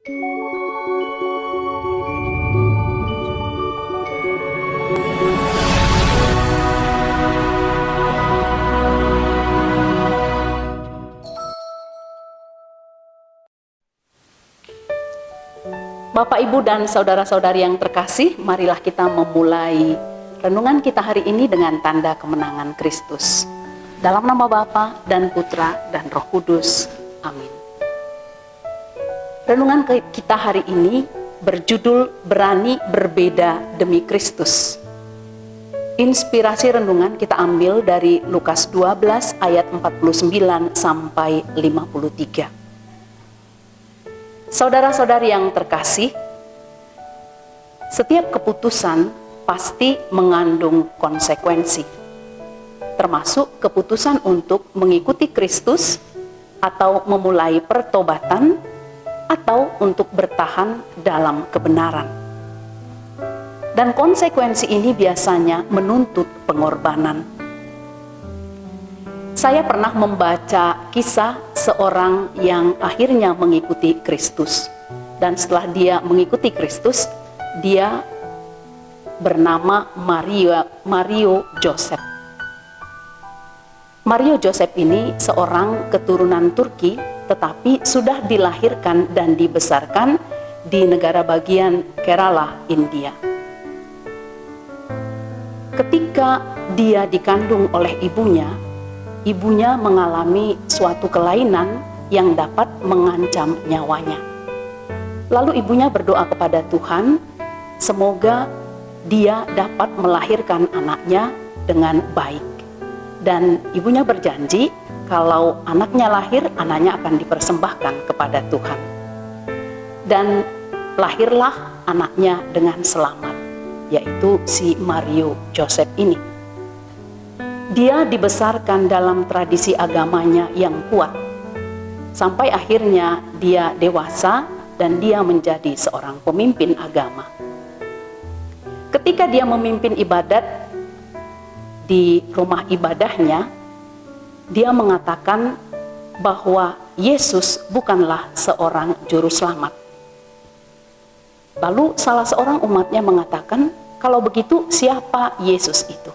Bapak, Ibu, dan saudara-saudari yang terkasih, marilah kita memulai renungan kita hari ini dengan tanda kemenangan Kristus. Dalam nama Bapa dan Putra dan Roh Kudus. Amin. Renungan kita hari ini berjudul Berani Berbeda Demi Kristus. Inspirasi renungan kita ambil dari Lukas 12 ayat 49 sampai 53. Saudara-saudari yang terkasih, setiap keputusan pasti mengandung konsekuensi, termasuk keputusan untuk mengikuti Kristus atau memulai pertobatan atau untuk bertahan dalam kebenaran. Dan konsekuensi ini biasanya menuntut pengorbanan. Saya pernah membaca kisah seorang yang akhirnya mengikuti Kristus. Dan setelah dia mengikuti Kristus, dia bernama Mario Joseph. Mario Joseph ini seorang keturunan Turki, tetapi sudah dilahirkan dan dibesarkan di negara bagian Kerala, India. Ketika dia dikandung oleh ibunya mengalami suatu kelainan yang dapat mengancam nyawanya. Lalu ibunya berdoa kepada Tuhan, semoga dia dapat melahirkan anaknya dengan baik. Dan ibunya berjanji, kalau anaknya lahir, anaknya akan dipersembahkan kepada Tuhan. Dan lahirlah anaknya dengan selamat, yaitu si Mario Joseph ini. Dia dibesarkan dalam tradisi agamanya yang kuat, sampai akhirnya dia dewasa dan dia menjadi seorang pemimpin agama. Ketika dia memimpin ibadat di rumah ibadahnya, dia mengatakan bahwa Yesus bukanlah seorang juru selamat. Lalu salah seorang umatnya mengatakan, kalau begitu siapa Yesus itu?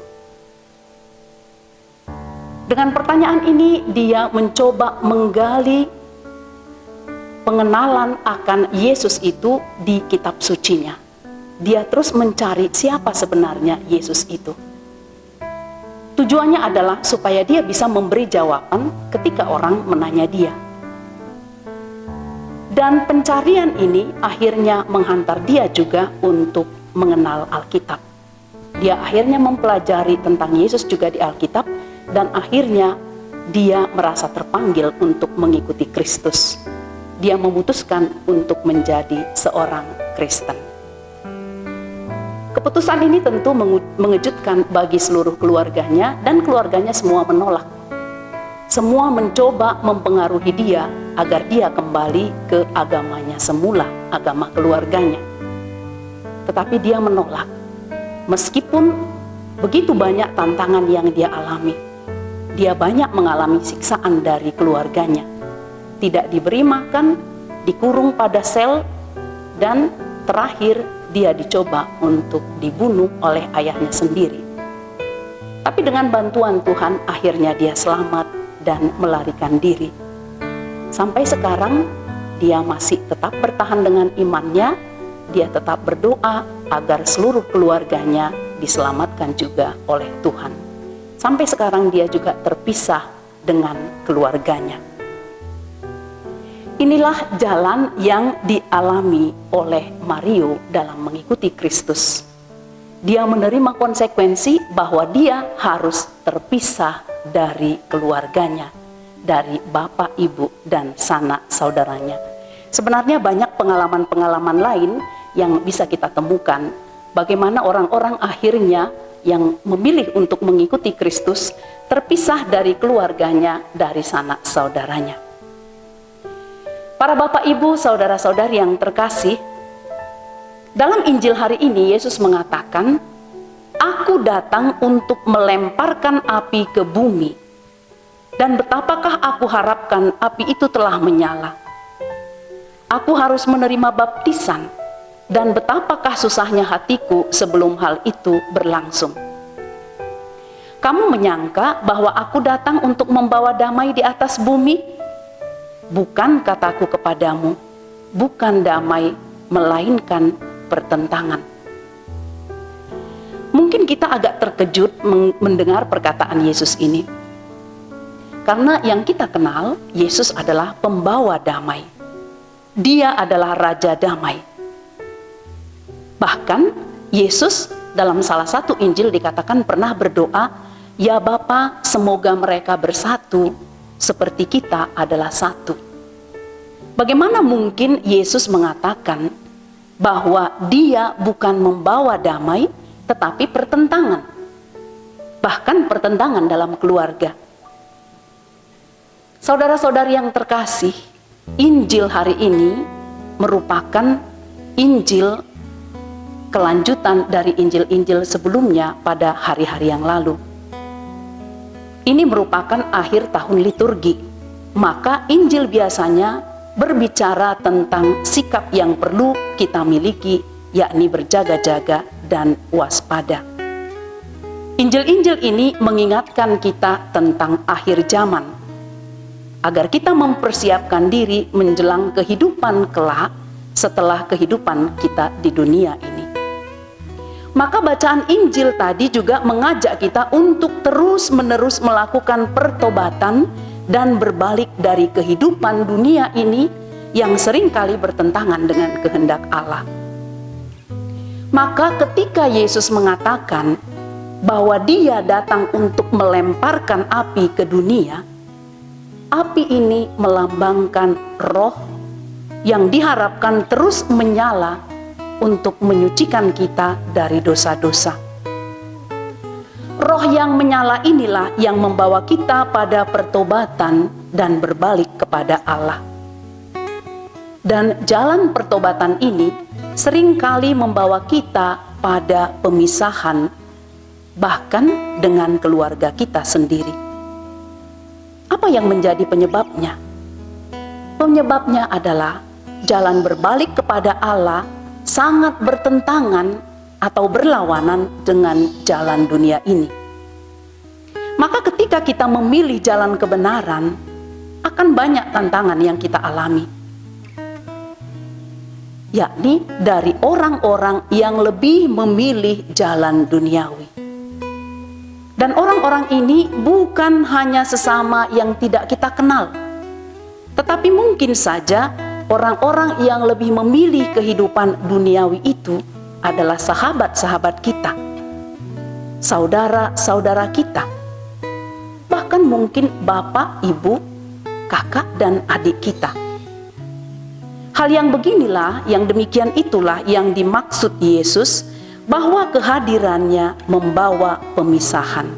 Dengan pertanyaan ini, dia mencoba menggali pengenalan akan Yesus itu di kitab sucinya. Dia terus mencari siapa sebenarnya Yesus itu. Tujuannya adalah supaya dia bisa memberi jawaban ketika orang menanya dia. Dan pencarian ini akhirnya menghantar dia juga untuk mengenal Alkitab. Dia akhirnya mempelajari tentang Yesus juga di Alkitab, dan akhirnya dia merasa terpanggil untuk mengikuti Kristus. Dia memutuskan untuk menjadi seorang Kristen. Keputusan ini tentu mengejutkan bagi seluruh keluarganya, dan keluarganya semua menolak. Semua mencoba mempengaruhi dia agar dia kembali ke agamanya semula, agama keluarganya. Tetapi dia menolak. Meskipun begitu banyak tantangan yang dia alami, dia banyak mengalami siksaan dari keluarganya. Tidak diberi makan, dikurung pada sel, dan terakhir dia dicoba untuk dibunuh oleh ayahnya sendiri. Tapi dengan bantuan Tuhan, akhirnya dia selamat dan melarikan diri. Sampai sekarang, dia masih tetap bertahan dengan imannya. Dia tetap berdoa agar seluruh keluarganya diselamatkan juga oleh Tuhan. Sampai sekarang dia juga terpisah dengan keluarganya. Inilah jalan yang dialami oleh Mario dalam mengikuti Kristus. Dia menerima konsekuensi bahwa dia harus terpisah dari keluarganya, dari bapak, ibu, dan sanak saudaranya. Sebenarnya banyak pengalaman-pengalaman lain yang bisa kita temukan. Bagaimana orang-orang akhirnya yang memilih untuk mengikuti Kristus terpisah dari keluarganya, dari sanak saudaranya. Para bapak, ibu, saudara-saudari yang terkasih, dalam Injil hari ini Yesus mengatakan, "Aku datang untuk melemparkan api ke bumi, dan betapakah aku harapkan api itu telah menyala. aku harus menerima baptisan, dan betapakah susahnya hatiku sebelum hal itu berlangsung. Kamu menyangka bahwa aku datang untuk membawa damai di atas bumi? Bukan, kataku kepadamu, bukan damai, melainkan pertentangan. Mungkin kita agak terkejut mendengar perkataan Yesus ini. Karena yang kita kenal, Yesus adalah pembawa damai. Dia adalah Raja Damai. Bahkan Yesus dalam salah satu Injil dikatakan pernah berdoa, "Ya Bapa, semoga mereka bersatu seperti kita adalah satu." Bagaimana mungkin Yesus mengatakan bahwa dia bukan membawa damai, tetapi pertentangan? Bahkan pertentangan dalam keluarga. Saudara-saudari yang terkasih, Injil hari ini merupakan Injil kelanjutan dari Injil-Injil sebelumnya pada hari-hari yang lalu. Ini merupakan akhir tahun liturgi, maka Injil biasanya berbicara tentang sikap yang perlu kita miliki, yakni berjaga-jaga dan waspada. Injil-Injil ini mengingatkan kita tentang akhir zaman, agar kita mempersiapkan diri menjelang kehidupan kelak setelah kehidupan kita di dunia ini. Maka bacaan Injil tadi juga mengajak kita untuk terus-menerus melakukan pertobatan dan berbalik dari kehidupan dunia ini yang seringkali bertentangan dengan kehendak Allah. Maka ketika Yesus mengatakan bahwa Dia datang untuk melemparkan api ke dunia, api ini melambangkan roh yang diharapkan terus menyala untuk menyucikan kita dari dosa-dosa. Roh yang menyala inilah yang membawa kita pada pertobatan dan berbalik kepada Allah. Dan jalan pertobatan ini seringkali membawa kita pada pemisahan, bahkan dengan keluarga kita sendiri. Apa yang menjadi penyebabnya? Penyebabnya adalah jalan berbalik kepada Allah sangat bertentangan atau berlawanan dengan jalan dunia ini. Maka ketika kita memilih jalan kebenaran, akan banyak tantangan yang kita alami, yakni dari orang-orang yang lebih memilih jalan duniawi. Dan orang-orang ini bukan hanya sesama yang tidak kita kenal, tetapi mungkin saja orang-orang yang lebih memilih kehidupan duniawi itu adalah sahabat-sahabat kita, saudara-saudara kita, bahkan mungkin bapak, ibu, kakak, dan adik kita. Hal yang beginilah, yang demikian itulah yang dimaksud Yesus bahwa kehadirannya membawa pemisahan.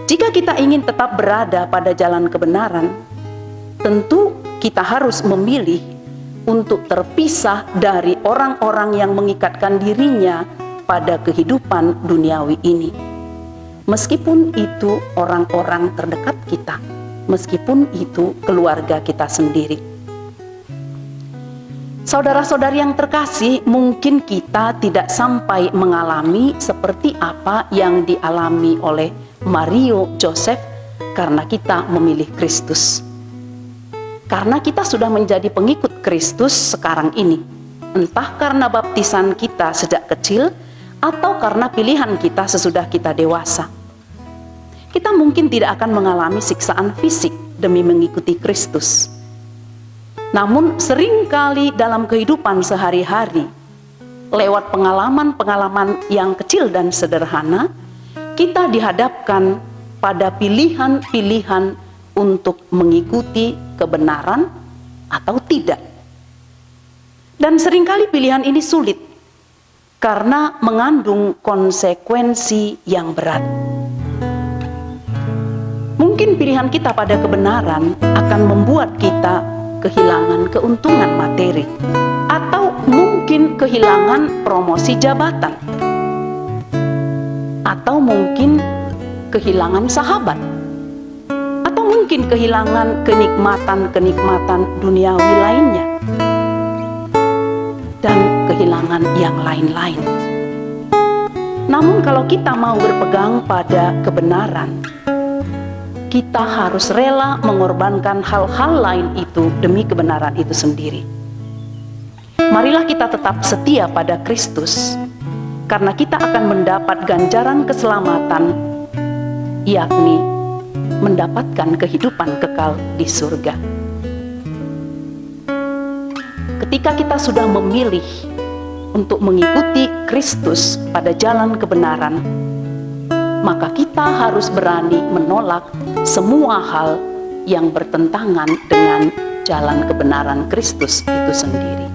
Jika kita ingin tetap berada pada jalan kebenaran, tentu kita harus memilih untuk terpisah dari orang-orang yang mengikatkan dirinya pada kehidupan duniawi ini. Meskipun itu orang-orang terdekat kita, meskipun itu keluarga kita sendiri. Saudara-saudari yang terkasih, mungkin kita tidak sampai mengalami seperti apa yang dialami oleh Mario Joseph karena kita memilih Kristus. Karena kita sudah menjadi pengikut Kristus sekarang ini, entah karena baptisan kita sejak kecil atau karena pilihan kita sesudah kita dewasa. Kita mungkin tidak akan mengalami siksaan fisik demi mengikuti Kristus. Namun seringkali dalam kehidupan sehari-hari, lewat pengalaman-pengalaman yang kecil dan sederhana, kita dihadapkan pada pilihan-pilihan untuk mengikuti kebenaran atau tidak. Dan seringkali pilihan ini sulit karena mengandung konsekuensi yang berat. Mungkin pilihan kita pada kebenaran akan membuat kita kehilangan keuntungan materi, atau mungkin kehilangan promosi jabatan, atau mungkin kehilangan sahabat, atau mungkin kehilangan kenikmatan-kenikmatan duniawi lainnya dan kehilangan yang lain-lain. Namun kalau kita mau berpegang pada kebenaran, kita harus rela mengorbankan hal-hal lain itu demi kebenaran itu sendiri. Marilah kita tetap setia pada Kristus, karena kita akan mendapat ganjaran keselamatan, yakni mendapatkan kehidupan kekal di surga. Ketika kita sudah memilih untuk mengikuti Kristus pada jalan kebenaran, maka kita harus berani menolak semua hal yang bertentangan dengan jalan kebenaran Kristus itu sendiri.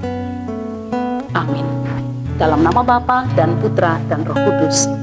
Amin. Dalam nama Bapa dan Putra dan Roh Kudus.